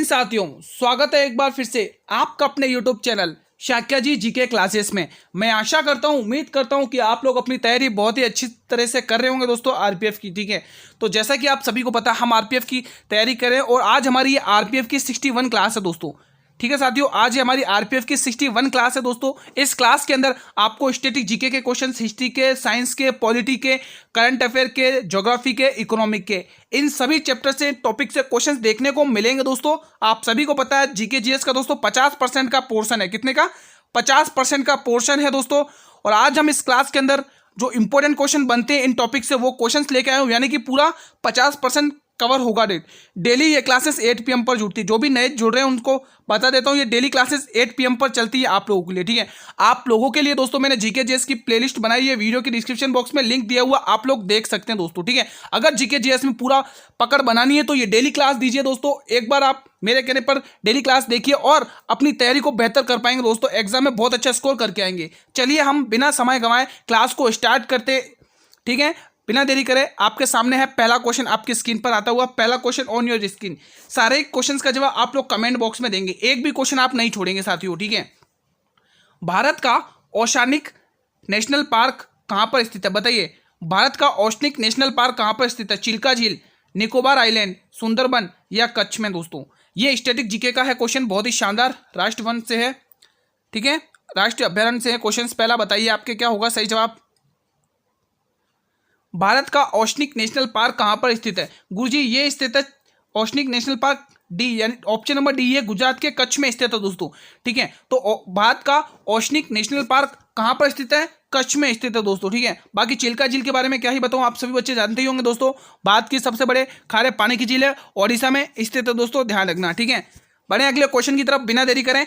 साथियों, स्वागत है एक बार फिर से आपका अपने YouTube चैनल शाक्या जी जीके क्लासेस में। मैं आशा करता हूं, उम्मीद करता हूं कि आप लोग अपनी तैयारी बहुत ही अच्छी तरह से कर रहे होंगे दोस्तों आरपीएफ की। ठीक है, तो जैसा कि आप सभी को पता, हम आरपीएफ की तैयारी करें और आज हमारी ये आरपीएफ की 61 क्लास है दोस्तों। ठीक है साथियों, आज ये हमारी आरपीएफ की 61 क्लास है दोस्तों। इस क्लास के अंदर आपको स्टैटिक जीके के क्वेश्चन, हिस्ट्री के, साइंस के, पॉलिटी के, करंट अफेयर के, ज्योग्राफी के, इकोनॉमिक के, इन सभी चैप्टर से, टॉपिक से क्वेश्चंस देखने को मिलेंगे दोस्तों। आप सभी को पता है जीके जीएस का दोस्तों 50% का पोर्शन है। कितने का? 50% का पोर्शन है दोस्तों। और आज हम इस क्लास के अंदर जो इंपॉर्टेंट क्वेश्चन बनते हैं इन टॉपिक से, वो क्वेश्चंस लेके आए हूं, यानी कि पूरा 50% कवर होगा। डेली ये क्लासेस 8 PM पर जुड़ती है। जो भी नए जुड़ रहे हैं उनको बता देता हूँ, ये डेली क्लासेस 8 PM पर चलती है आप लोगों के लिए। ठीक है, आप लोगों के लिए दोस्तों मैंने जीके जीएस की प्लेलिस्ट बनाई है, वीडियो के डिस्क्रिप्शन बॉक्स में लिंक दिया हुआ, आप लोग देख सकते हैं दोस्तों। ठीक है, अगर जीके जीएस में पूरा पकड़ बनानी है तो ये डेली क्लास दीजिए दोस्तों। एक बार आप मेरे कहने पर डेली क्लास देखिए और अपनी तैयारी को बेहतर कर पाएंगे दोस्तों, एग्जाम में बहुत अच्छा स्कोर करके आएंगे। चलिए हम बिना समय गंवाए क्लास को स्टार्ट करते। ठीक है, बिना देरी करे आपके सामने है पहला क्वेश्चन, आपकी स्क्रीन पर आता हुआ पहला क्वेश्चन ऑन योर स्क्रीन। सारे क्वेश्चंस का जवाब आप लोग कमेंट बॉक्स में देंगे, एक भी क्वेश्चन आप नहीं छोड़ेंगे साथियों। ठीक है, भारत का ओशानिक नेशनल पार्क कहां पर स्थित है? बताइए, भारत का ओशनिक नेशनल पार्क कहां पर स्थित है? चिल्का झील, निकोबार आइलैंड, सुंदरबन या कच्छ में दोस्तों? ये स्टैटिक जीके का है क्वेश्चन, बहुत ही शानदार, राष्ट्र वन से है। ठीक है, राष्ट्रीय अभ्यारण्य से है क्वेश्चन। पहला बताइए आपके क्या होगा सही जवाब। भारत का ओशनिक नेशनल पार्क कहां पर स्थित है? गुरुजी ये स्थित है ओशनिक नेशनल पार्क डी, यानी ऑप्शन नंबर डी, ये गुजरात के कच्छ में स्थित है दोस्तों। ठीक है, तो भारत का ओशनिक नेशनल पार्क कहां पर स्थित है? कच्छ में स्थित है दोस्तों। ठीक है, बाकी चिल्का झील के बारे में क्या ही बताऊं, आप सभी बच्चे जानते ही होंगे दोस्तों। भारत की सबसे बड़े खारे पानी की झील है, ओडिशा में स्थित है दोस्तों, ध्यान रखना। ठीक है, बढ़े अगले क्वेश्चन की तरफ बिना देरी करें।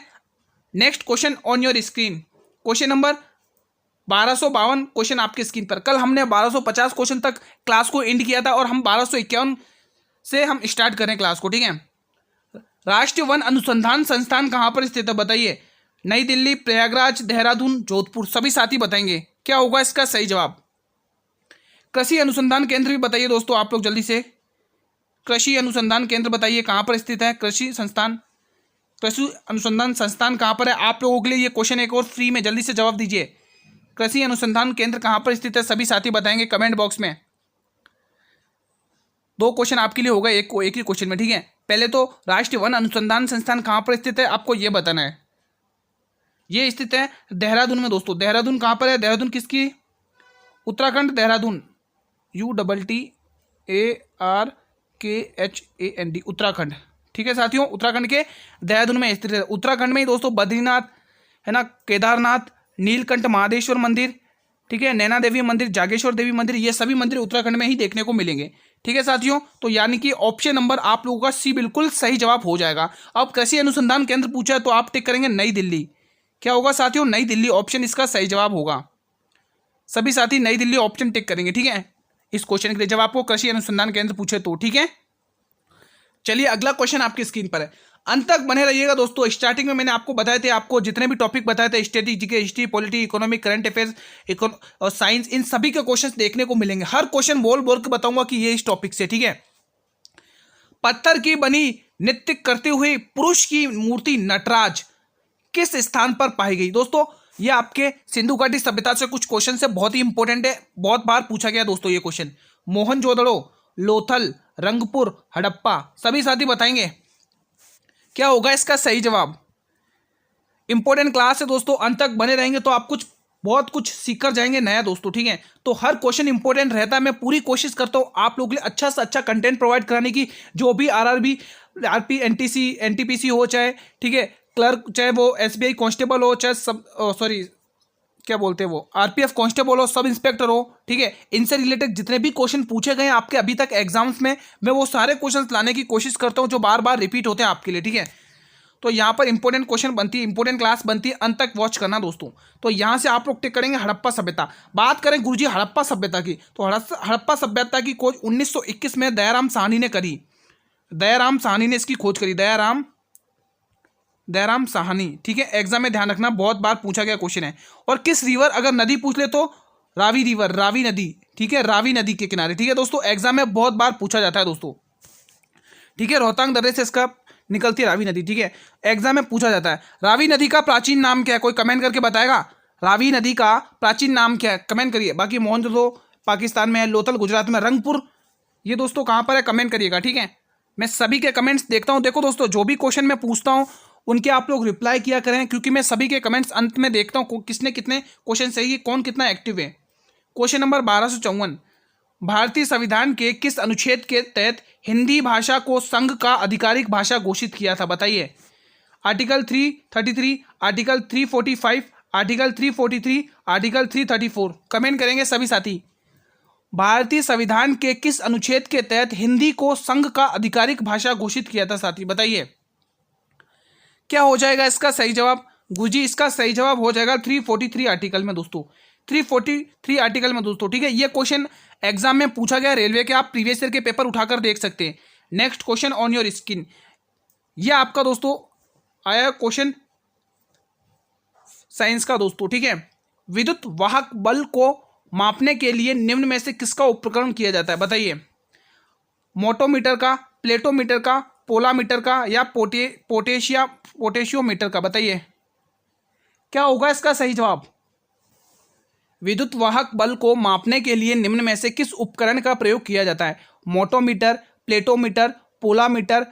Next question on your screen, question number 1252 question आपकी स्क्रीन पर। कल हमने 1250 क्वेश्चन तक क्लास को एंड किया था और हम 1251 से हम स्टार्ट करें क्लास को। ठीक है, राष्ट्रीय वन अनुसंधान संस्थान कहां पर स्थित है? बताइए, नई दिल्ली, प्रयागराज, देहरादून, जोधपुर? सभी साथी बताएंगे क्या होगा इसका सही जवाब। कृषि अनुसंधान केंद्र भी बताइए दोस्तों, आप लोग जल्दी से। कृषि अनुसंधान केंद्र बताइए कहां पर स्थित है? कृषि अनुसंधान संस्थान कहां पर है? आप लोगों के लिए ये क्वेश्चन एक और फ्री में, जल्दी से जवाब दीजिए। कृषि अनुसंधान केंद्र कहां पर स्थित है? सभी साथी बताएंगे कमेंट बॉक्स में। 2 क्वेश्चन आपके लिए होगा एक ही क्वेश्चन में। ठीक है, पहले तो राष्ट्रीय वन अनुसंधान संस्थान कहां पर स्थित है आपको ये बताना है। ये स्थित है देहरादून में दोस्तों। देहरादून कहां पर है? देहरादून किसकी? उत्तराखंड, देहरादून, UTTARKHAND, उत्तराखंड। ठीक है साथियों, उत्तराखंड के देहरादून में स्थित है। उत्तराखंड में ही दोस्तों बद्रीनाथ है ना, केदारनाथ, नीलकंठ महादेश्वर मंदिर, ठीक है, नैना देवी मंदिर, जागेश्वर देवी मंदिर, ये सभी मंदिर उत्तराखंड में ही देखने को मिलेंगे। ठीक है साथियों, तो यानी कि ऑप्शन नंबर आप लोगों का सी बिल्कुल सही जवाब हो जाएगा। अब कृषि अनुसंधान केंद्र पूछा है तो आप टिक करेंगे नई दिल्ली। क्या होगा साथियों? नई दिल्ली ऑप्शन इसका सही जवाब होगा। सभी साथी नई दिल्ली ऑप्शन टिक करेंगे। ठीक है, इस क्वेश्चन के लिए जब आपको कृषि अनुसंधान केंद्र पूछे तो। ठीक है, चलिए अगला क्वेश्चन आपकी स्क्रीन पर है, अंत तक बने रहिएगा दोस्तों। स्टार्टिंग में मैंने आपको बताए थे, आपको जितने भी टॉपिक बताए थे, static GK, history, polity, economic, current affairs और साइंस, इन सभी के क्वेश्चंस देखने को मिलेंगे। हर क्वेश्चन बोल बोल के बताऊंगा कि ये इस टॉपिक से। ठीक है, पत्थर की बनी नृत्य करते हुए पुरुष की मूर्ति नटराज किस स्थान पर पाई गई? दोस्तों ये आपके सिंधु घाटी सभ्यता से कुछ क्वेश्चन से बहुत ही इंपॉर्टेंट है, बहुत बार पूछा गया दोस्तों ये क्वेश्चन। मोहनजोदड़ो, लोथल, रंगपुर, हड़प्पा? सभी साथी बताएंगे क्या होगा इसका सही जवाब। इंपॉर्टेंट क्लास है दोस्तों, अंत तक बने रहेंगे तो आप बहुत कुछ सीख कर जाएंगे नया दोस्तों। ठीक है, तो हर क्वेश्चन इंपॉर्टेंट रहता है। मैं पूरी कोशिश करता हूं आप लोगों के लिए अच्छा से अच्छा कंटेंट प्रोवाइड कराने की। जो भी आरआरबी, आरपी, एनटीसी, एनटीपीसी हो, चाहे ठीक है क्लर्क, चाहे वो एसबीआई कांस्टेबल हो, चाहे सब क्या बोलते हैं वो आरपीएफ कांस्टेबल हो, सब इंस्पेक्टर हो, ठीक है, इनसे रिलेटेड जितने भी क्वेश्चन पूछे गए आपके अभी तक एग्जाम्स में, मैं वो सारे क्वेश्चंस लाने की कोशिश करता हूं जो बार बार रिपीट होते हैं आपके लिए। ठीक है, तो यहाँ पर इंपॉर्टेंट क्वेश्चन बनती है, इंपॉर्टेंट क्लास बनती है, अंत तक वॉच करना दोस्तों। तो यहाँ से आप लोग टिक करेंगे हड़प्पा सभ्यता। बात करें गुरुजी हड़प्पा सभ्यता की, तो हड़प्पा सभ्यता की खोज 1921 में दयाराम साहनी ने करी। दयाराम साहनी ने इसकी खोज करी, दयाराम साहनी। ठीक है, एग्जाम में ध्यान रखना, बहुत बार पूछा गया क्वेश्चन है। और किस रिवर, अगर नदी पूछ ले तो रावी रिवर, रावी नदी। ठीक है, रावी नदी के किनारे। ठीक है दोस्तों, एग्जाम में बहुत बार पूछा जाता है दोस्तों। ठीक है, रोहतांग दर्रे से इसका निकलती है रावी नदी, ठीक है। एग्जाम में पूछा जाता है रावी नदी का प्राचीन नाम क्या है, कोई कमेंट करके बताएगा रावी नदी का प्राचीन नाम क्या है, कमेंट करिए। बाकी मोहनजोदड़ो पाकिस्तान में है, लोथल गुजरात में, रंगपुर ये दोस्तों कहाँ पर है, कमेंट करिएगा, ठीक है। मैं सभी के कमेंट्स देखता हूँ। देखो दोस्तों, जो भी क्वेश्चन मैं पूछता हूँ उनके आप लोग रिप्लाई किया करें, क्योंकि मैं सभी के कमेंट्स अंत में देखता हूँ किसने कितने क्वेश्चन सही है, कौन कितना एक्टिव है। क्वेश्चन नंबर 1254, भारतीय संविधान के किस अनुच्छेद के तहत हिंदी भाषा को संघ का आधिकारिक भाषा घोषित किया था, बताइए। Article 333, article 345, article 343, article 334, comment करेंगे सभी साथी। भारतीय संविधान के किस अनुच्छेद के तहत हिंदी को संघ का आधिकारिक भाषा घोषित किया था साथी, बताइए। क्या हो जाएगा इसका सही जवाब गुरुजी? इसका सही जवाब हो जाएगा 343 आर्टिकल में दोस्तों, 343 आर्टिकल में दोस्तों, ठीक है। ये क्वेश्चन एग्जाम में पूछा गया रेलवे के, आप प्रीवियस ईयर के पेपर उठाकर देख सकते हैं। Next question on your screen, ये आपका दोस्तों आया क्वेश्चन साइंस का दोस्तों, ठीक है। विद्युत वाहक बल को मापने के लिए निम्न में से किसका उपकरण किया जाता है, बताइए। मोटोमीटर का, प्लेटोमीटर का, पोलामीटर का या पोटेशियोमीटर का, बताइए क्या होगा इसका सही जवाब। विद्युत वाहक बल को मापने के लिए निम्न में से किस उपकरण का प्रयोग किया जाता है? मोटोमीटर, प्लेटोमीटर, पोलामीटर,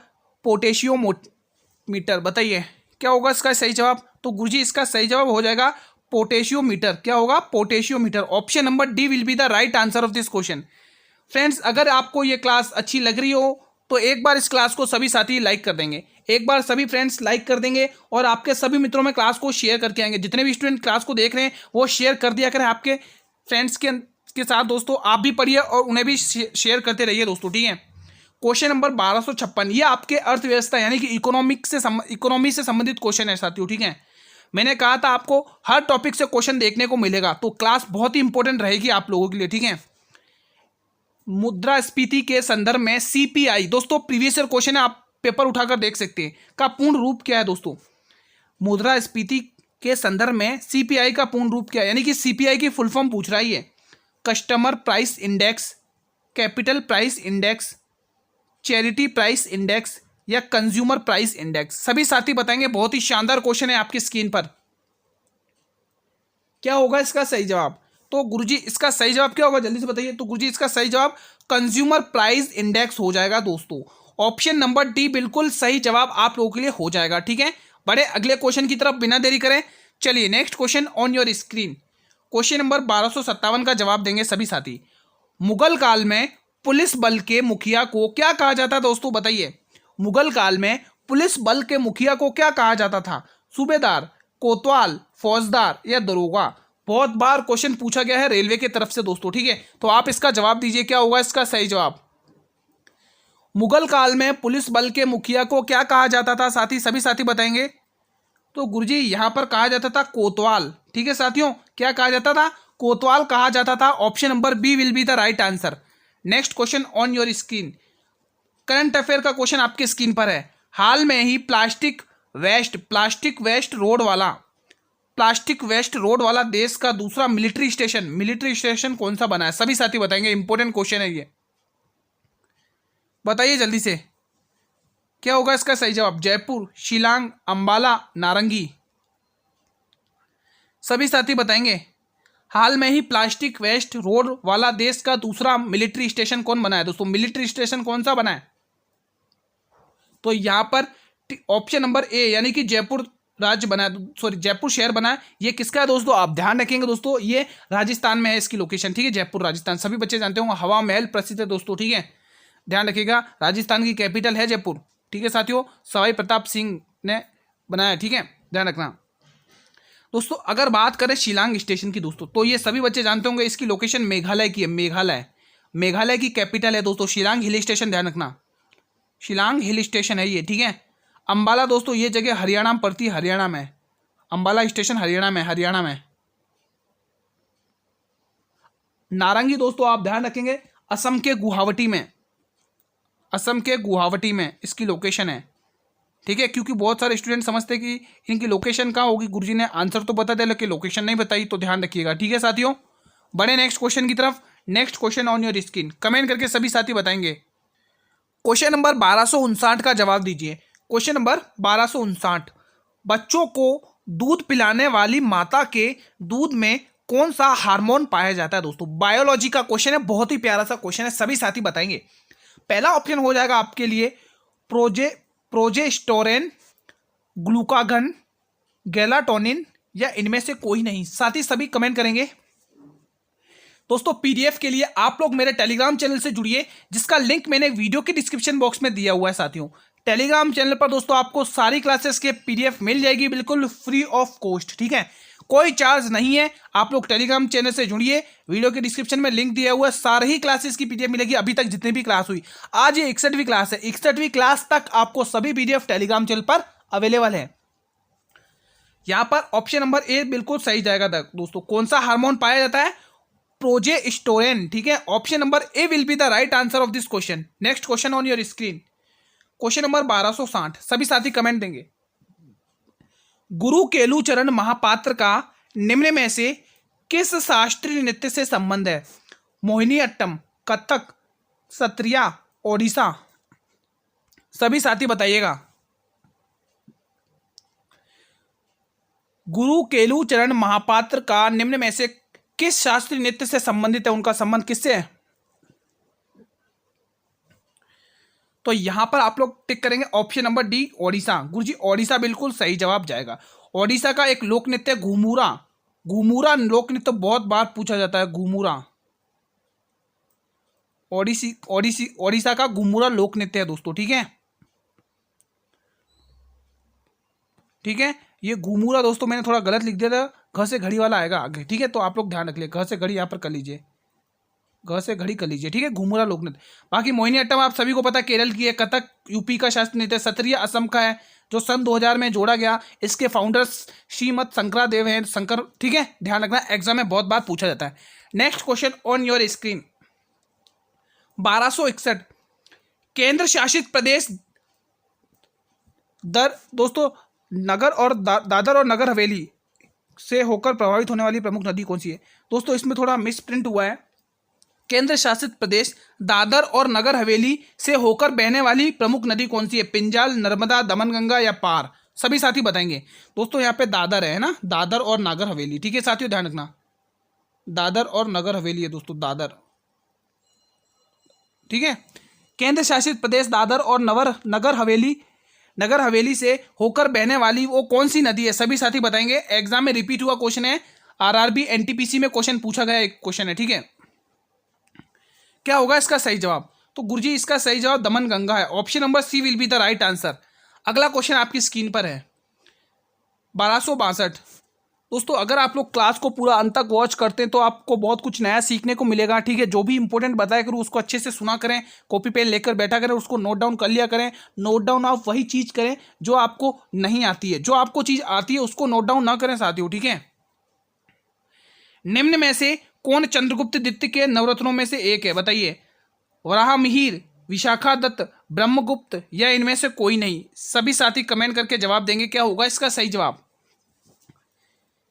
पोटेशियोमीटर, बताइए क्या होगा इसका सही जवाब। तो गुरुजी इसका सही जवाब हो जाएगा पोटेशियोमीटर। क्या होगा? Potentiometer. Option number D will be the right answer of this question. Friends, अगर आपको ये क्लास अच्छी लग रही हो तो एक बार इस क्लास को सभी साथी लाइक कर देंगे, एक बार सभी फ्रेंड्स लाइक कर देंगे और आपके सभी मित्रों में क्लास को शेयर करके आएंगे। जितने भी स्टूडेंट क्लास को देख रहे हैं वो शेयर कर दिया करें आपके फ्रेंड्स के साथ दोस्तों। आप भी पढ़िए और उन्हें भी शेयर करते रहिए दोस्तों, ठीक है। क्वेश्चन नंबर 1256, ये आपके अर्थव्यवस्था यानी कि इकोनॉमी से संबंधित क्वेश्चन है साथियों, ठीक है। मैंने कहा था आपको हर टॉपिक से क्वेश्चन देखने को मिलेगा, तो क्लास बहुत ही इंपॉर्टेंट रहेगी आप लोगों के लिए, ठीक है। मुद्रास्फीति के संदर्भ में सीपीआई, दोस्तों प्रीवियस ईयर क्वेश्चन है, आप पेपर उठाकर देख सकते हैं, का पूर्ण रूप क्या है दोस्तों। मुद्रास्फीति के संदर्भ में सीपीआई का पूर्ण रूप क्या है, यानी कि सीपीआई की फुल फॉर्म पूछ रहा है। Customer price index, capital price index, charity price index या कंज्यूमर प्राइस इंडेक्स, सभी साथी बताएंगे। बहुत ही शानदार क्वेश्चन है आपकी स्क्रीन पर। क्या होगा इसका सही जवाब? तो गुरुजी इसका सही जवाब क्या होगा, जल्दी से बताइए। तो गुरुजी इसका सही जवाब कंज्यूमर प्राइस इंडेक्स हो जाएगा दोस्तों। ऑप्शन नंबर डी बिल्कुल सही जवाब आप लोगों के लिए हो जाएगा, ठीक है। बड़े अगले क्वेश्चन की तरफ बिना देरी करें, चलिए next question on your screen. Question number 1257 का जवाब देंगे सभी साथी। मुगल काल में पुलिस बल के मुखिया को क्या कहा जाता दोस्तों, बताइए। मुगल काल में पुलिस बल के मुखिया को क्या कहा जाता था? सूबेदार, कोतवाल, फौजदार या दरोगा। बहुत बार क्वेश्चन पूछा गया है रेलवे की तरफ से दोस्तों, ठीक है। तो आप इसका जवाब दीजिए, क्या होगा इसका सही जवाब। मुगल काल में पुलिस बल के मुखिया को क्या कहा जाता था साथी, सभी साथी बताएंगे। तो गुरुजी यहां पर कहा जाता था कोतवाल, ठीक है साथियों। क्या कहा जाता था? कोतवाल कहा जाता था। Option number B will be the right answer. Next question on your screen, current affair का क्वेश्चन आपके स्क्रीन पर है। हाल में ही प्लास्टिक वेस्ट रोड वाला देश का दूसरा मिलिट्री स्टेशन कौन सा बना है, सभी साथी बताएंगे। इंपॉर्टेंट क्वेश्चन है ये, बताइए जल्दी से। क्या होगा इसका सही जवाब? जयपुर, शिलांग, अंबाला, नारंगी, सभी साथी बताएंगे। हाल में ही प्लास्टिक वेस्ट रोड वाला देश का दूसरा मिलिट्री स्टेशन कौन बना है दोस्तों? मिलिट्री स्टेशन कौन सा बना है? तो यहां पर ऑप्शन नंबर ए यानी कि जयपुर राज्य बना है, सॉरी जयपुर शहर बना है। ये किसका है दोस्तों? आप ध्यान रखेंगे दोस्तों, ये राजस्थान में है इसकी लोकेशन, ठीक है। जयपुर राजस्थान, सभी बच्चे जानते होंगे, हवा महल प्रसिद्ध है दोस्तों, ठीक है। ध्यान रखिएगा, राजस्थान की कैपिटल है जयपुर, ठीक है साथियों। सवाई प्रताप सिंह ने बनाया, ठीक है, ध्यान रखना दोस्तों। अगर बात करें शिलांग स्टेशन की दोस्तों, तो ये सभी बच्चे जानते होंगे इसकी लोकेशन मेघालय की है। मेघालय की कैपिटल है दोस्तों शिलांग हिल स्टेशन, ध्यान रखना शिलांग हिल स्टेशन है ये, ठीक है। अंबाला दोस्तों ये जगह हरियाणा में पड़ती है, हरियाणा में। अंबाला स्टेशन हरियाणा में। नारंगी दोस्तों आप ध्यान रखेंगे असम के गुवाहाटी में इसकी लोकेशन है, ठीक है। क्योंकि बहुत सारे स्टूडेंट समझते हैं कि इनकी लोकेशन कहाँ होगी, गुरुजी ने आंसर तो बता दिया लेकिन लोकेशन नहीं बताई, तो ध्यान रखिएगा, ठीक है साथियों। बड़े नेक्स्ट क्वेश्चन की तरफ। Next question on your screen, comment करके सभी साथी बताएंगे। क्वेश्चन नंबर 1259 का जवाब दीजिए। क्वेश्चन नंबर 1259, बच्चों को दूध पिलाने वाली माता के दूध में कौन सा हार्मोन पाया जाता है दोस्तों? बायोलॉजी का क्वेश्चन है, बहुत ही प्यारा सा क्वेश्चन है, सभी साथी बताएंगे। पहला ऑप्शन हो जाएगा आपके लिए प्रोजेस्टेरोन, ग्लूकागन, गेलाटोनिन या इनमें से कोई नहीं। साथी सभी कमेंट करेंगे। दोस्तों पीडीएफ के लिए आप लोग मेरे टेलीग्राम चैनल से जुड़िए, जिसका लिंक मैंने वीडियो के डिस्क्रिप्शन बॉक्स में दिया हुआ है। साथियों टेलीग्राम चैनल पर दोस्तों आपको सारी क्लासेस के पीडीएफ मिल जाएगी बिल्कुल फ्री ऑफ कॉस्ट, ठीक है, कोई चार्ज नहीं है। आप लोग टेलीग्राम चैनल से जुड़िए, वीडियो के डिस्क्रिप्शन में लिंक दिया हुआ है, सारे ही क्लासेस की पीडीएफ मिलेगी। अभी तक जितनी भी क्लास हुई, आज ये 61वीं क्लास है, 61वीं क्लास तक आपको सभी पीडीएफ टेलीग्राम चैनल पर अवेलेबल है। यहां पर ऑप्शन नंबर ए बिल्कुल सही जाएगा दोस्तों। कौन सा हार्मोन पाया जाता है? प्रोजेस्टेरोन, ठीक है। Option number A will be the right answer of this question. Next question on your screen, question number 1260, सभी साथी कमेंट देंगे। गुरु केलुचरण महापात्र का निम्न में से किस शास्त्रीय नृत्य से संबंध है? मोहिनीअट्टम, कथक, सत्रिया, ओडिशा। सभी साथी बताइएगा। गुरु केलुचरण महापात्र का निम्न में से किस शास्त्रीय नृत्य से संबंधित है? उनका संबंध किससे है? तो यहां पर आप लोग टिक करेंगे ऑप्शन नंबर डी, ओडिशा। गुरुजी ओडिशा बिल्कुल सही जवाब जाएगा। ओडिशा का एक लोक नृत्य घूमूरा, घूमूरा लोक नृत्य बहुत बार पूछा जाता है। घूमूरा ओडिशा का घूमूरा लोक नृत्य है दोस्तों, ठीक है, ठीक है। ये घूमूरा दोस्तों मैंने थोड़ा गलत लिख दिया था, घर से घड़ी वाला आएगा आगे, ठीक है, तो आप लोग ध्यान रख लिए, घर से घड़ी यहाँ पर कर लीजिए, घर से घड़ी कर लीजिए, ठीक है। घूमूरा लोक नृत्य। बाकी मोहिनीअट्टम आप सभी को पता है केरल की है, कथक यूपी का शास्त्रीय नृत्य, सत्रिया असम का है जो सन 2000 में जोड़ा गया। इसके फाउंडर्स श्रीमद शंकरादेव हैं, शंकर, ठीक है, ध्यान रखना, एग्जाम में बहुत बार पूछा जाता है। Next question on your screen, 1261, केंद्र शासित प्रदेश दोस्तों नगर और दादर और नगर हवेली से होकर प्रभावित होने वाली प्रमुख नदी कौन सी है? दोस्तों इसमें थोड़ा मिस प्रिंट हुआ है। केंद्र शासित प्रदेश दादर और नगर हवेली से होकर बहने वाली प्रमुख नदी कौन सी है? पिंजाल, नर्मदा, दमनगंगा या पार। सभी साथी बताएंगे। दोस्तों यहाँ पे दादर है ना, दादर और नगर हवेली, ठीक है साथियों, ध्यान रखना, दादर और नगर हवेली है दोस्तों, दादर, ठीक है। केंद्र शासित प्रदेश दादर और नगर हवेली से होकर बहने वाली वो कौन सी नदी है? सभी साथी बताएंगे। एग्जाम में रिपीट हुआ क्वेश्चन है, आरआरबी एनटीपीसी में क्वेश्चन पूछा गया एक क्वेश्चन है, ठीक है। क्या होगा इसका सही जवाब? तो गुरुजी इसका सही जवाब दमनगंगा है। Option number C will be the right answer. अगला क्वेश्चन आपकी स्क्रीन पर है 1262। दोस्तों अगर आप लोग क्लास को पूरा अंत तक वॉच करते हैं तो आपको बहुत कुछ नया सीखने को मिलेगा, ठीक है। जो भी इंपॉर्टेंट बताया करूँ उसको अच्छे से सुना करें, कॉपी पेन लेकर बैठा करें, उसको नोट डाउन कर लिया करें। नोट डाउन आप वही चीज़ करें जो आपको नहीं आती है, जो आपको चीज़ आती है उसको नोट डाउन ना करें साथियों, ठीक है। निम्न में से कौन चंद्रगुप्त द्वितीय के नवरत्नों में से एक है? बताइए। वराहमिहिर, विशाखा दत्त, ब्रह्मगुप्त या इनमें से कोई नहीं। सभी साथी कमेंट करके जवाब देंगे क्या होगा इसका सही जवाब।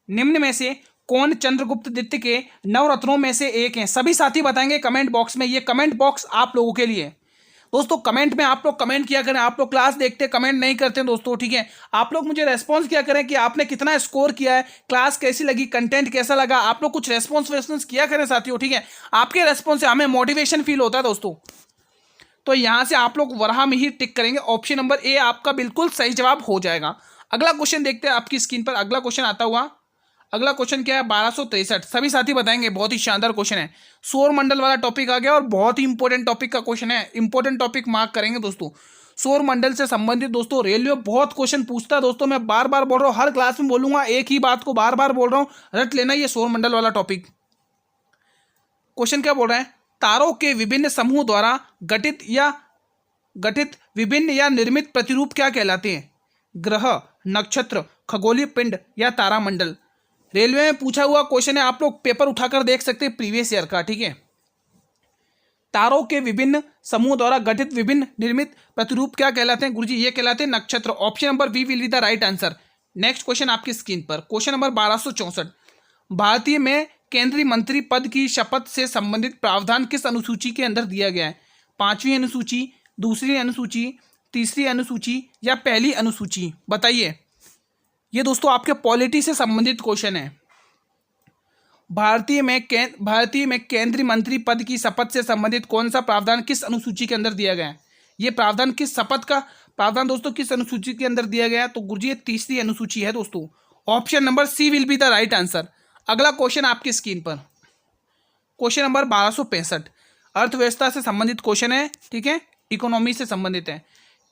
निम्न में से कौन चंद्रगुप्त द्वितीय के नवरत्नों में से एक हैं? सभी साथी बताएंगे कमेंट बॉक्स में। ये कमेंट बॉक्स आप लोगों के लिए। दोस्तों कमेंट में आप लोग कमेंट किया करें। आप लोग क्लास देखते कमेंट नहीं करते दोस्तों, ठीक है। आप लोग मुझे रेस्पॉन्स किया करें कि आपने कितना स्कोर किया है, क्लास कैसी लगी, कंटेंट कैसा लगा। आप लोग कुछ रेस्पॉन्स किया करें साथियों, ठीक है। आपके रेस्पॉन्स से हमें मोटिवेशन फील होता है दोस्तों। तो यहाँ से आप लोग वराहमिहिर टिक करेंगे। ऑप्शन नंबर ए आपका बिल्कुल सही जवाब हो जाएगा। अगला क्वेश्चन देखते हैं आपकी स्क्रीन पर। अगला क्वेश्चन आता हुआ, अगला क्वेश्चन क्या है 1263। सभी साथी बताएंगे, बहुत ही शानदार क्वेश्चन है। सौर मंडल वाला टॉपिक आ गया और बहुत ही इंपॉर्टेंट टॉपिक का क्वेश्चन है। इंपॉर्टेंट टॉपिक मार्क करेंगे दोस्तों। सौर मंडल से संबंधित दोस्तों रेलवे बहुत क्वेश्चन पूछता है दोस्तों। मैं बार बार बोल रहा हूँ, हर क्लास में बोलूंगा, एक ही बात को बार बार बोल रहा हूँ, रट लेना ये सौर मंडल वाला टॉपिक। क्वेश्चन क्या बोल रहा है? तारों के विभिन्न समूह द्वारा गठित विभिन्न या निर्मित प्रतिरूप क्या कहलाते हैं? ग्रह, नक्षत्र, खगोलीय पिंड या तारामंडल। रेलवे में पूछा हुआ क्वेश्चन है, आप लोग पेपर उठाकर देख सकते हैं प्रीवियस ईयर का, ठीक है। तारों के विभिन्न समूह द्वारा गठित विभिन्न निर्मित प्रतिरूप क्या कहलाते हैं? गुरुजी ये कहलाते हैं नक्षत्र। Option number B will be the right answer. Next question आपकी स्क्रीन पर, क्वेश्चन नंबर 1264। भारतीय में केंद्रीय मंत्री पद की शपथ से संबंधित प्रावधान किस अनुसूची के अंदर दिया गया है? 5वीं अनुसूची, दूसरी अनुसूची, तीसरी अनुसूची या पहली अनुसूची, बताइए। ये दोस्तों आपके पॉलिटी से संबंधित क्वेश्चन है। भारतीय में केंद्रीय मंत्री पद की शपथ से संबंधित कौन सा प्रावधान किस अनुसूची के अंदर दिया गया है? ये प्रावधान किस शपथ का प्रावधान दोस्तों किस अनुसूची के अंदर दिया गया है? तो गुरुजी ये तीसरी अनुसूची है दोस्तों। Option number C will be the right answer. अगला क्वेश्चन आपकी स्क्रीन पर, क्वेश्चन नंबर 1265, अर्थव्यवस्था से संबंधित क्वेश्चन है, ठीक है, इकोनॉमी से संबंधित है।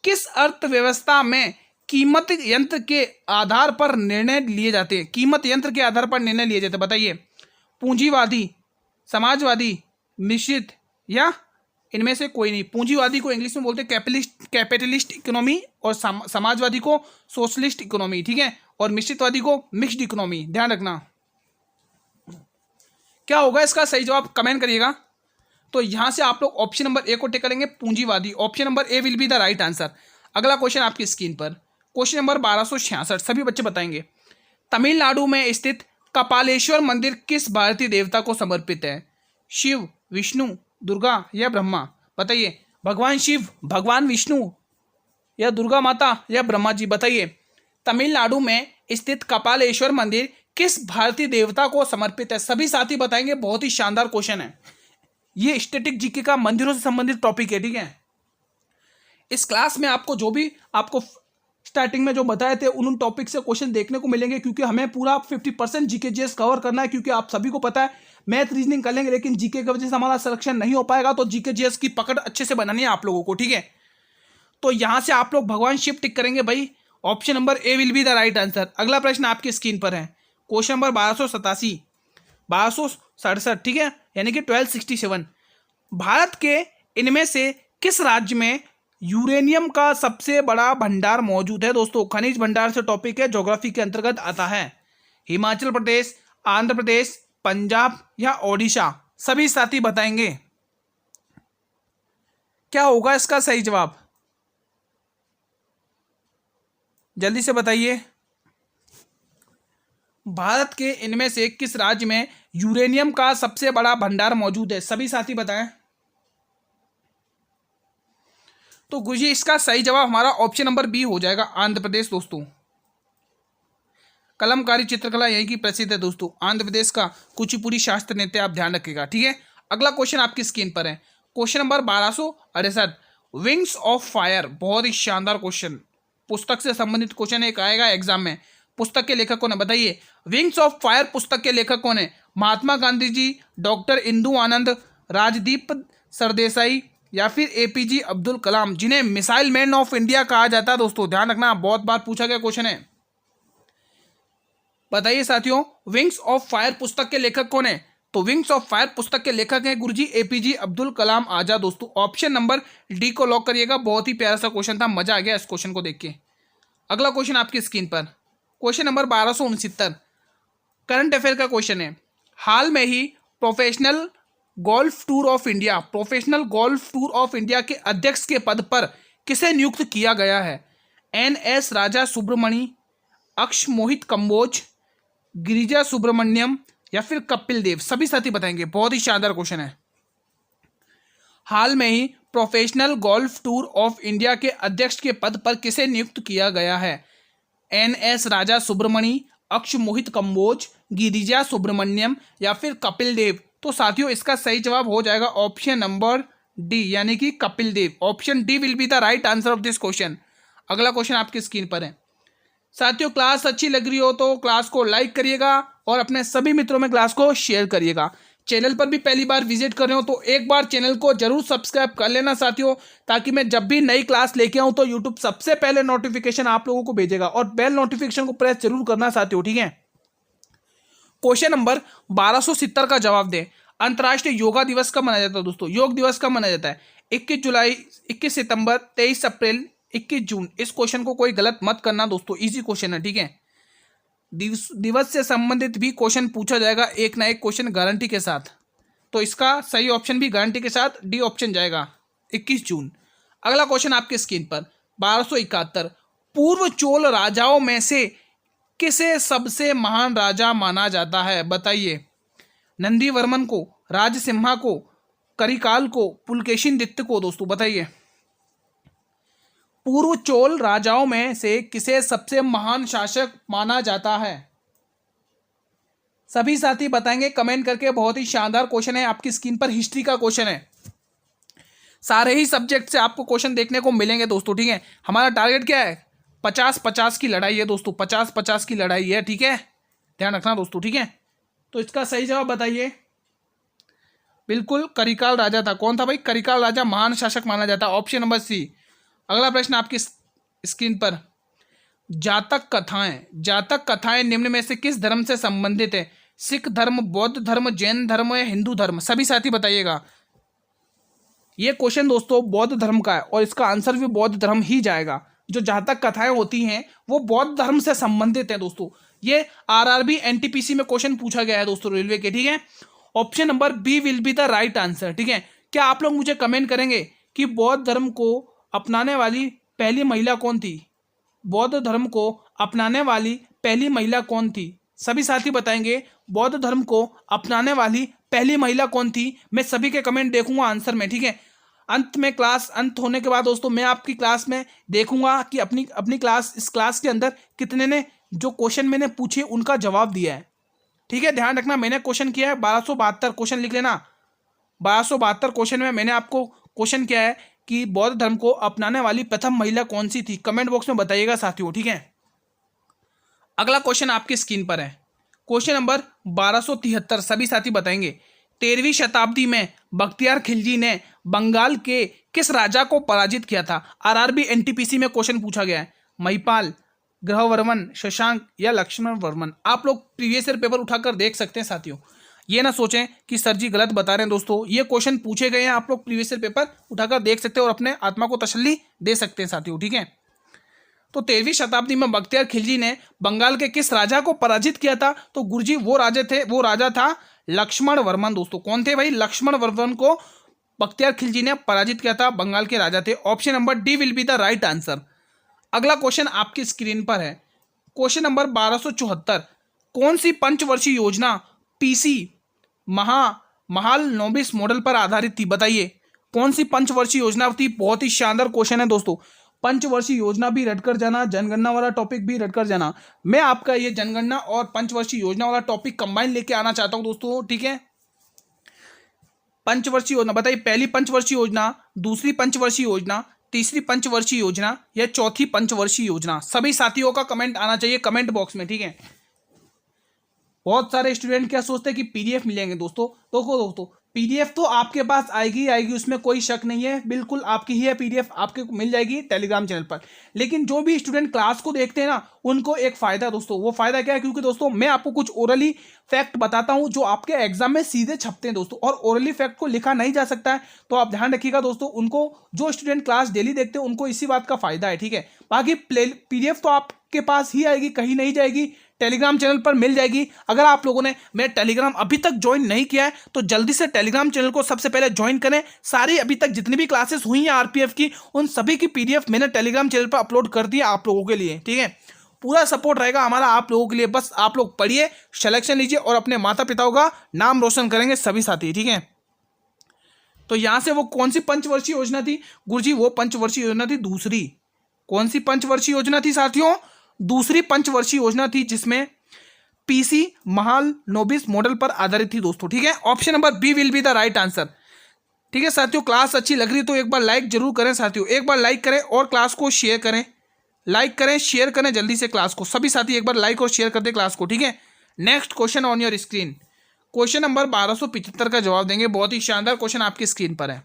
किस अर्थव्यवस्था में कीमत यंत्र के आधार पर निर्णय लिए जाते हैं? कीमत यंत्र के आधार पर निर्णय लिए जाते हैं, बताइए। पूंजीवादी, समाजवादी, मिश्रित या इनमें से कोई नहीं। पूंजीवादी को इंग्लिश में बोलते हैं कैपिटलिस्ट इकोनॉमी, और समाजवादी को सोशलिस्ट इकोनॉमी, ठीक है, और मिश्रितवादी को मिक्स्ड इकोनॉमी। ध्यान रखना। क्या होगा इसका सही जवाब, कमेंट करिएगा। तो यहां से आप लोग ऑप्शन नंबर ए को टिक करेंगे, पूंजीवादी। Option number A will be the right answer. अगला क्वेश्चन आपकी स्क्रीन पर, क्वेश्चन नंबर 1266, सभी बच्चे बताएंगे। तमिलनाडु में स्थित कपालेश्वर मंदिर किस भारतीय देवता को समर्पित है? शिव, विष्णु, दुर्गा या ब्रह्मा? बताइए। भगवान शिव, भगवान विष्णु या दुर्गा माता या ब्रह्मा जी? बताइए। तमिलनाडु में स्थित कपालेश्वर मंदिर किस भारतीय देवता को समर्पित है? सभी साथी बताएंगे। बहुत ही शानदार क्वेश्चन है ये, स्टैटिक जीके का मंदिरों से संबंधित टॉपिक है, ठीक है। इस क्लास में आपको जो भी आपको स्टार्टिंग में जो बताए थे उन टॉपिक से क्वेश्चन देखने को मिलेंगे, क्योंकि हमें पूरा 50% जीके जीएस कवर करना है, क्योंकि आप सभी को पता है मैथ रीजनिंग कर लेंगे, लेकिन जीके की वजह से हमारा सिलेक्शन नहीं हो पाएगा। तो जीके जीएस की पकड़ अच्छे से बनानी है आप लोगों को, ठीक है। तो यहां से आप लोग भगवान शिव टिक करेंगे भाई। Option number A will be the right answer. अगला प्रश्न आपकी स्क्रीन पर है, क्वेश्चन नंबर 1267, ठीक है, यानी कि 1267। भारत के इनमें से किस राज्य में यूरेनियम का सबसे बड़ा भंडार मौजूद है? दोस्तों खनिज भंडार से टॉपिक है, ज्योग्राफी के अंतर्गत आता है। हिमाचल प्रदेश, आंध्र प्रदेश, पंजाब या ओडिशा? सभी साथी बताएंगे। क्या होगा इसका सही जवाब, जल्दी से बताइए। भारत के इनमें से किस राज्य में यूरेनियम का सबसे बड़ा भंडार मौजूद है? सभी साथी बताएं। तो गुरुजी इसका सही जवाब हमारा ऑप्शन नंबर बी हो जाएगा, आंध्र प्रदेश। दोस्तों कलमकारी चित्रकला यही की प्रसिद्ध है दोस्तों, आंध्र प्रदेश का कुचिपुड़ी शास्त्र नृत्य, आप ध्यान रखिएगा, ठीक है। अगला क्वेश्चन आपकी स्क्रीन पर है, question number 1268, wings of fire. बहुत ही शानदार क्वेश्चन, पुस्तक से संबंधित क्वेश्चन एक आएगा एग्जाम में। पुस्तक के लेखक कौन है? बताइए। विंग्स ऑफ फायर पुस्तक के लेखक कौन है? महात्मा गांधी जी, डॉक्टर इंदु आनंद, राजदीप सरदेसाई या फिर एपीजे अब्दुल कलाम, जिन्हें मिसाइल मैन ऑफ इंडिया कहा जाता है? दोस्तों ध्यान रखना, बहुत बार पूछा गया क्वेश्चन है। बताइए साथियों, विंग्स ऑफ फायर पुस्तक के लेखक कौन है? तो विंग्स ऑफ फायर पुस्तक के लेखक हैं गुरुजी एपीजे अब्दुल कलाम आजाद। दोस्तों ऑप्शन नंबर डी को लॉक करिएगा। बहुत ही प्यारा सा क्वेश्चन था, मजा आ गया इस क्वेश्चन को देख के। अगला क्वेश्चन आपकी स्क्रीन पर, क्वेश्चन नंबर 1269, करंट अफेयर का क्वेश्चन है। हाल में ही professional golf tour of India के अध्यक्ष के पद पर किसे नियुक्त किया गया है? एन.एस. राजा सुब्रमणी, अक्ष मोहित कंबोज, गिरिजा सुब्रमण्यम या फिर कपिल देव? सभी साथी बताएंगे। बहुत ही शानदार क्वेश्चन है। हाल में ही professional golf tour of India के अध्यक्ष के पद पर किसे नियुक्त किया गया है? एन.एस. राजा सुब्रमणी, अक्ष मोहित कंबोज, गिरिजा सुब्रमण्यम या फिर कपिल देव? तो साथियों इसका सही जवाब हो जाएगा ऑप्शन नंबर डी, यानी कि Kapil Dev. Option D will be the right answer of this question. अगला क्वेश्चन आपकी स्क्रीन पर है। साथियों क्लास अच्छी लग रही हो तो क्लास को लाइक करिएगा और अपने सभी मित्रों में क्लास को शेयर करिएगा। चैनल पर भी पहली बार विजिट कर रहे हो तो एक बार चैनल को जरूर सब्सक्राइब कर लेना साथियों, ताकि मैं जब भी नई क्लास लेके आऊं तो यूट्यूब सबसे पहले नोटिफिकेशन आप लोगों को भेजेगा, और बेल नोटिफिकेशन को प्रेस जरूर करना साथियों, ठीक है। क्वेश्चन नंबर 1270 का जवाब दें। अंतर्राष्ट्रीय योगा दिवस कब मनाया जाता है? दोस्तों योग दिवस कब मनाया जाता है? 21 जुलाई, 21 सितंबर, 23 अप्रैल, 21 जून? इस क्वेश्चन को कोई गलत मत करना दोस्तों, इजी क्वेश्चन है, ठीक है। दिवस से संबंधित भी क्वेश्चन पूछा जाएगा, एक ना एक क्वेश्चन गारंटी के साथ। तो इसका सही ऑप्शन भी गारंटी के साथ डी ऑप्शन जाएगा, 21 जून। अगला क्वेश्चन आपके स्क्रीन पर 1271, पूर्व चोल राजाओं में से किसे सबसे महान राजा माना जाता है? बताइए। नंदीवर्मन को, राजसिम्हा को, करिकाल को, पुलकेशिन दित्य को? दोस्तों बताइए। पूर्व चोल राजाओं में से किसे सबसे महान शासक माना जाता है? सभी साथी बताएंगे कमेंट करके। बहुत ही शानदार क्वेश्चन है, आपकी स्क्रीन पर हिस्ट्री का क्वेश्चन है। सारे ही सब्जेक्ट से आपको क्वेश्चन देखने को मिलेंगे दोस्तों, ठीक है। हमारा टारगेट क्या है? 50-50 की लड़ाई है दोस्तों, 50-50 की लड़ाई है, ठीक है। ध्यान रखना दोस्तों, ठीक है। तो इसका सही जवाब बताइए। बिल्कुल करिकाल राजा था। कौन था भाई? करिकाल राजा महान शासक माना जाता है, ऑप्शन नंबर सी। अगला प्रश्न आपकी स्क्रीन पर, जातक कथाएं निम्न में से किस धर्म से संबंधित है? सिख धर्म, बौद्ध धर्म, जैन धर्म या हिंदू धर्म? सभी साथी बताइएगा। ये क्वेश्चन दोस्तों बौद्ध धर्म का है और इसका आंसर भी बौद्ध धर्म ही जाएगा। जो जातक कथाएं होती हैं वो बौद्ध धर्म से संबंधित है दोस्तों। ये आरआरबी एनटीपीसी में क्वेश्चन पूछा गया है दोस्तों, रेलवे के, ठीक है। Option number B will be the right answer, ठीक है। क्या आप लोग मुझे कमेंट करेंगे कि बौद्ध धर्म को अपनाने वाली पहली महिला कौन थी? बौद्ध धर्म को अपनाने वाली पहली महिला कौन थी? सभी साथी बताएंगे बौद्ध धर्म को अपनाने वाली पहली महिला कौन थी। मैं सभी के कमेंट देखूंगा आंसर में, ठीक है। अंत में, क्लास अंत होने के बाद दोस्तों मैं आपकी क्लास में देखूंगा कि अपनी क्लास, इस क्लास के अंदर कितने ने जो क्वेश्चन मैंने पूछे उनका जवाब दिया है, ठीक है। ध्यान रखना, मैंने क्वेश्चन किया है 1272 क्वेश्चन, लिख लेना। 1272 क्वेश्चन में मैंने आपको क्वेश्चन किया है कि बौद्ध धर्म को अपनाने वाली प्रथम महिला कौन सी थी। कमेंट बॉक्स में बताइएगा साथियों, ठीक है। अगला क्वेश्चन आपकी स्क्रीन पर है, क्वेश्चन नंबर 1273। सभी साथी बताएंगे 13वीं शताब्दी में बख्तियार खिलजी ने बंगाल के किस राजा को पराजित किया था? आरआरबी एनटीपीसी में क्वेश्चन पूछा गया है। महिपाल, ग्रहवर्मन, शशांक या लक्ष्मण वर्मन? आप लोग प्रीवियस ईयर पेपर उठाकर देख सकते हैं साथियों। ये ना सोचें कि सर जी गलत बता रहे हैं दोस्तों, ये क्वेश्चन पूछे गए हैं, आप लोग प्रीवियस ईयर पेपर उठाकर देख सकते हैं और अपने आत्मा को तसल्ली दे सकते हैं साथियों, ठीक है। तो 13वीं शताब्दी में बख्तियार खिलजी ने बंगाल के किस राजा को पराजित किया था? तो गुरुजी वो राजा था लक्ष्मण वर्मन दोस्तों। कौन थे भाई? लक्ष्मण वर्मन को बख्तियार खिलजी ने पराजित किया था, बंगाल के राजा थे। Option number D will be the right answer. अगला क्वेश्चन आपकी स्क्रीन पर है, क्वेश्चन नंबर 1274। कौन सी पंचवर्षीय योजना पीसी महालनोबिस मॉडल पर आधारित थी? बताइए कौन सी पंचवर्षीय योजना थी। बहुत ही शानदार क्वेश्चन है दोस्तों। पंचवर्षीय योजना भी रट कर जाना, जनगणना वाला टॉपिक भी रट कर जाना। मैं आपका ये जनगणना और पंचवर्षीय योजना वाला टॉपिक कंबाइन लेके आना चाहता हूं दोस्तों, ठीक है। पंचवर्षीय योजना बताइए, पहली पंचवर्षीय योजना, दूसरी पंचवर्षीय योजना, तीसरी पंचवर्षीय योजना या चौथी पंचवर्षीय योजना? सभी साथियों का कमेंट आना चाहिए कमेंट बॉक्स में, ठीक है। बहुत सारे स्टूडेंट क्या सोचते हैं कि पीडीएफ मिलेंगे दोस्तों। दोस्तों पीडीएफ तो आपके पास आएगी आएगी, उसमें कोई शक नहीं है, बिल्कुल आपकी ही है पीडीएफ, आपके मिल जाएगी टेलीग्राम चैनल पर। लेकिन जो भी स्टूडेंट क्लास को देखते हैं ना, उनको एक फायदा दोस्तों, वो फायदा क्या है? क्योंकि दोस्तों मैं आपको कुछ ओरली फैक्ट बताता हूं जो आपके एग्जाम में सीधे छपते हैं दोस्तों, और ओरली फैक्ट को लिखा नहीं जा सकता है। तो आप ध्यान रखिएगा दोस्तों, उनको जो स्टूडेंट क्लास डेली देखते हैं उनको इसी बात का फायदा है, ठीक है। बाकी पीडीएफ तो आपके पास ही आएगी, कहीं नहीं जाएगी, टेलीग्राम चैनल पर मिल जाएगी। अगर आप लोगों ने मेरा टेलीग्राम अभी तक ज्वाइन नहीं किया है तो जल्दी से टेलीग्राम चैनल को सबसे पहले ज्वाइन करें। सारी अभी तक जितनी भी क्लासेस हुई हैं आरपीएफ की, उन सभी की पीडीएफ मैंने टेलीग्राम चैनल पर अपलोड कर दी आप लोगों के लिए, ठीक है। पूरा सपोर्ट रहेगा हमारा आप लोगों के लिए। बस आप लोग पढ़िए, सिलेक्शन लीजिए और अपने माता पिताओं का नाम रोशन करेंगे सभी साथी, ठीक है। तो यहां से वो कौन सी पंचवर्षीय योजना थी गुरुजी? वो पंचवर्षीय योजना थी दूसरी। कौन सी पंचवर्षीय योजना थी साथियों? दूसरी पंचवर्षीय योजना थी, जिसमें पीसी महालनोबिस मॉडल पर आधारित थी दोस्तों, ठीक है। Option number B will be the right answer, ठीक है साथियों। क्लास अच्छी लग रही तो एक बार लाइक जरूर करें साथियों, एक बार लाइक करें और क्लास को शेयर करें। लाइक करें, शेयर करें जल्दी से क्लास को, सभी साथी एक बार लाइक और शेयर कर दें क्लास को, ठीक है। Next question on your screen, question number 1275 का जवाब देंगे। बहुत ही शानदार क्वेश्चन आपकी स्क्रीन पर है।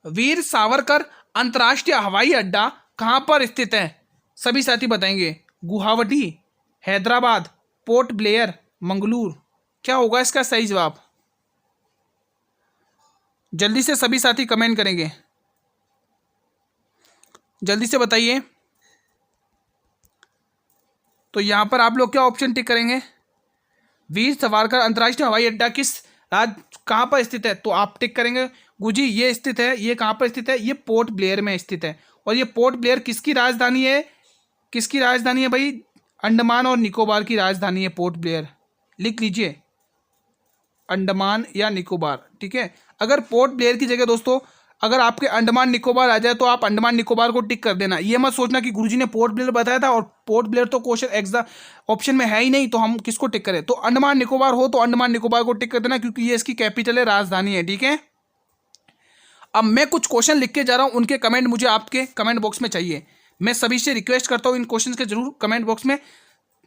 वीर सावरकर अंतर्राष्ट्रीय हवाई अड्डा कहां पर स्थित है? सभी साथी बताएंगे। Guwahati, Hyderabad, port Blair, Mangalore? क्या होगा इसका सही जवाब? जल्दी से सभी साथी कमेंट करेंगे, जल्दी से बताइए। तो यहां पर आप लोग क्या ऑप्शन टिक करेंगे? वीर सावरकर अंतर्राष्ट्रीय हवाई अड्डा किस राज्य कहां पर स्थित है? तो आप टिक करेंगे गुरुजी ये स्थित है, ये कहां पर स्थित है? ये पोर्ट ब्लेयर में स्थित है। और ये पोर्ट ब्लेयर किसकी राजधानी है? किसकी राजधानी है भाई? अंडमान और निकोबार की राजधानी है पोर्ट ब्लेयर, लिख लीजिए, अंडमान या निकोबार, ठीक है। अगर पोर्ट ब्लेयर की जगह दोस्तों अगर आपके अंडमान निकोबार आ जाए तो आप अंडमान निकोबार को टिक कर देना। ये मत सोचना कि गुरुजी ने पोर्ट ब्लेयर बताया था और पोर्ट ब्लेयर तो क्वेश्चन एग्जाम ऑप्शन में है ही नहीं, तो हम किसको टिक करें। तो अंडमान निकोबार हो तो अंडमान निकोबार को टिक कर देना, क्योंकि ये इसकी कैपिटल है, राजधानी है, ठीक है। अब मैं कुछ क्वेश्चन लिख के जा रहा हूं, उनके कमेंट मुझे आपके कमेंट बॉक्स में चाहिए। मैं सभी से रिक्वेस्ट करता हूं इन क्वेश्चन के जरूर कमेंट बॉक्स में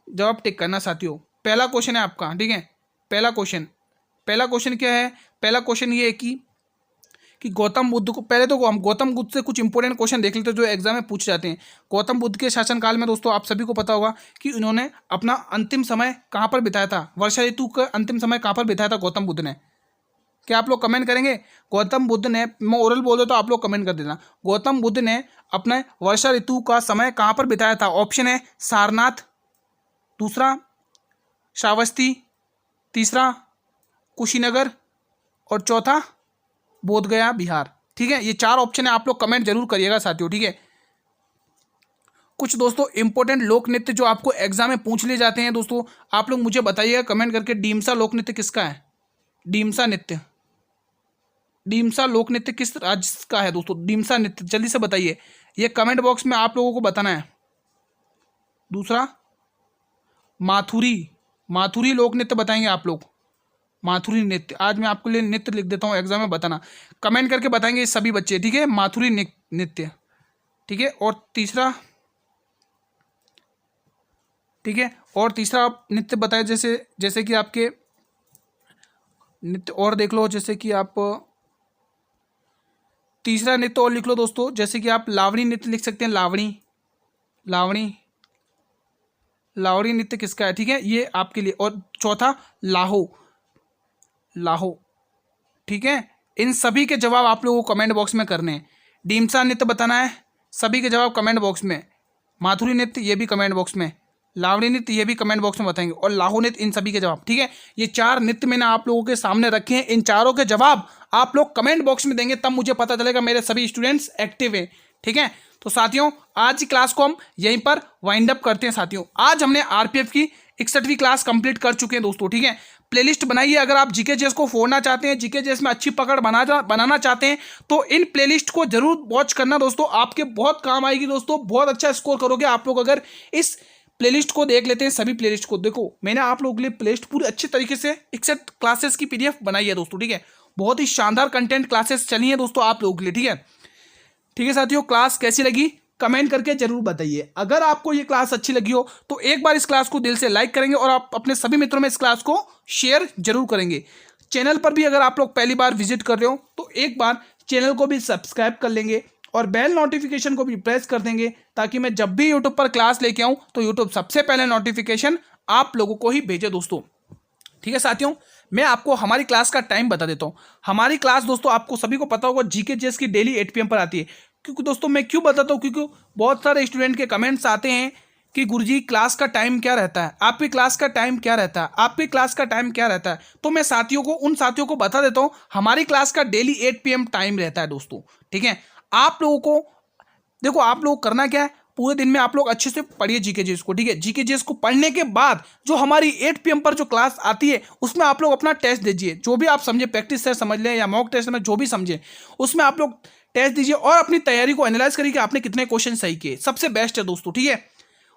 जवाब टिक करना साथियों। पहला क्वेश्चन है आपका, ठीक है। पहला क्वेश्चन क्या है? पहला क्वेश्चन ये है कि गौतम बुद्ध को, पहले तो हम गौतम बुद्ध से कुछ इंपॉर्टेंट क्वेश्चन देख लेते हैं जो एग्जाम में पूछ जाते हैं। गौतम बुद्ध के शासनकाल में दोस्तों आप सभी को पता होगा कि उन्होंने अपना अंतिम समय कहाँ पर बिताया था, वर्षा ऋतु का अंतिम समय कहाँ पर बिताया था गौतम बुद्ध ने? क्या आप लोग कमेंट करेंगे? गौतम बुद्ध ने, मैं ओरल बोल रहा तो आप लोग कमेंट कर देना। गौतम बुद्ध ने अपने वर्षा ऋतु का समय कहाँ पर बिताया था? ऑप्शन है सारनाथ, दूसरा श्रावस्ती, तीसरा कुशीनगर और चौथा बोधगया बिहार, ठीक है। ये 4 ऑप्शन है, आप लोग कमेंट जरूर करिएगा साथियों, ठीक है। कुछ दोस्तों इंपॉर्टेंट लोक नृत्य जो आपको एग्जाम में पूछ लिए जाते हैं दोस्तों, आप लोग मुझे बताइएगा कमेंट करके, डीमसा लोक नृत्य किसका है? डीमसा लोक नृत्य किस राज्य का है दोस्तों? डीमसा नृत्य जल्दी से बताइए, ये कमेंट बॉक्स में आप लोगों को बताना है। दूसरा माथुरी लोक नृत्य बताएंगे आप लोग, माथुरी नृत्य। आज मैं आपके लिए नृत्य लिख देता हूँ, एग्जाम में बताना, कमेंट करके बताएंगे सभी बच्चे, ठीक है। माथुरी नृत्य, ठीक है। और तीसरा, ठीक है, और तीसरा आप नृत्य बताए, जैसे कि आपके नृत्य और देख लो, जैसे कि आप तीसरा नृत्य और लिख लो दोस्तों, जैसे कि आप लावणी नृत्य लिख सकते हैं। लावणी नृत्य किसका है, ठीक है, ये आपके लिए। और चौथा लाहो, ठीक है। इन सभी के जवाब आप लोगों को कमेंट बॉक्स में करने हैं। डीमसा नृत्य बताना है, सभी के जवाब कमेंट बॉक्स में। माथुरी नृत्य ये भी कमेंट बॉक्स में, लावणी नृत्य ये भी कमेंट बॉक्स में बताएंगे, और लाहो नृत्य, इन सभी के जवाब, ठीक है। ये 4 नृत्य मैंने आप लोगों के सामने रखे हैं, इन चारों के जवाब आप लोग कमेंट बॉक्स में देंगे, तब मुझे पता चलेगा मेरे सभी स्टूडेंट्स एक्टिव हैं, ठीक है। तो साथियों आज की क्लास को हम यहीं पर वाइंड अप करते हैं साथियों। आज हमने आरपीएफ की 61वीं क्लास कंप्लीट कर चुके हैं दोस्तों, ठीक है। प्लेलिस्ट बनाइए, अगर आप जीके जेएस को फोड़ना चाहते हैं, जीके जेएस में अच्छी पकड़ बनाना चाहते हैं, तो इन प्लेलिस्ट को जरूर वॉच करना दोस्तों, आपके बहुत काम आएगी दोस्तों, बहुत अच्छा स्कोर करोगे आप लोग अगर इस प्लेलिस्ट को देख लेते हैं। सभी प्लेलिस्ट को देखो, मैंने आप लोगों के लिए प्लेलिस्ट पूरी अच्छे तरीके से 61 क्लासेस की पीडीएफ बनाई है दोस्तों, ठीक है। बहुत ही शानदार कंटेंट क्लासेस चली है दोस्तों आप लोगों के लिए, ठीक है साथियों। क्लास कैसी लगी कमेंट करके जरूर बताइए। अगर आपको ये क्लास अच्छी लगी हो तो एक बार इस क्लास को दिल से लाइक करेंगे और आप अपने सभी मित्रों में इस क्लास को शेयर जरूर करेंगे। चैनल पर भी अगर आप लोग पहली बार विजिट कर रहे हो तो एक बार चैनल को भी सब्सक्राइब कर लेंगे और बेल नोटिफिकेशन को भी प्रेस कर देंगे, ताकि मैं जब भी यूट्यूब पर क्लास लेके आऊँ तो यूट्यूब सबसे पहले नोटिफिकेशन आप लोगों को ही भेजे दोस्तों, ठीक है साथियों। मैं आपको हमारी क्लास का टाइम बता देता हूँ। हमारी क्लास दोस्तों आपको सभी को पता होगा जीके जेएस की डेली 8 PM पर आती है। क्योंकि दोस्तों मैं क्यों बताता हूँ, क्योंकि बहुत सारे स्टूडेंट के कमेंट्स आते हैं कि गुरुजी क्लास का टाइम क्या रहता है, आपकी क्लास का टाइम क्या रहता है, आपकी क्लास का टाइम क्या रहता है। तो मैं उन साथियों को बता देता हूँ, हमारी क्लास का डेली 8 PM टाइम रहता है दोस्तों, ठीक है। आप लोगों को देखो, आप लोग करना क्या है, पूरे दिन में आप लोग अच्छे से पढ़िए जीके जेएस को, ठीक है। जीके जेएस को पढ़ने के बाद जो हमारी 8 PM पर जो क्लास आती है उसमें आप लोग अपना टेस्ट दीजिए, जो भी आप समझे, प्रैक्टिस सेट समझ लें या मॉक टेस्ट में जो भी समझे उसमें आप लोग टेस्ट दीजिए और अपनी तैयारी को एनालाइज करिए कि आपने कितने क्वेश्चन सही किए, सबसे बेस्ट है दोस्तों, ठीक है।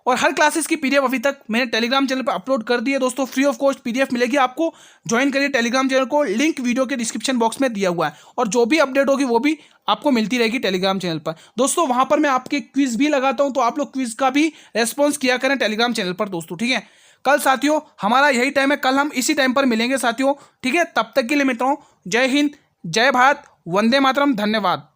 और हर क्लासेस की पीडीएफ अभी तक मैंने टेलीग्राम चैनल पर अपलोड कर दी है दोस्तों, फ्री ऑफ कॉस्ट पीडीएफ मिलेगी आपको। ज्वाइन करिए टेलीग्राम चैनल को, लिंक वीडियो के डिस्क्रिप्शन बॉक्स में दिया हुआ है, और जो भी अपडेट होगी वो भी आपको मिलती रहेगी टेलीग्राम चैनल पर दोस्तों। वहां पर मैं आपके क्विज भी लगाता हूं, तो आप लोग क्विज का भी रेस्पॉन्स किया करें टेलीग्राम चैनल पर दोस्तों, ठीक है। कल साथियों हमारा यही टाइम है, कल हम इसी टाइम पर मिलेंगे साथियों, ठीक है। तब तक के लिए मित्रों, जय हिंद, जय भारत, वंदे मातरम, धन्यवाद।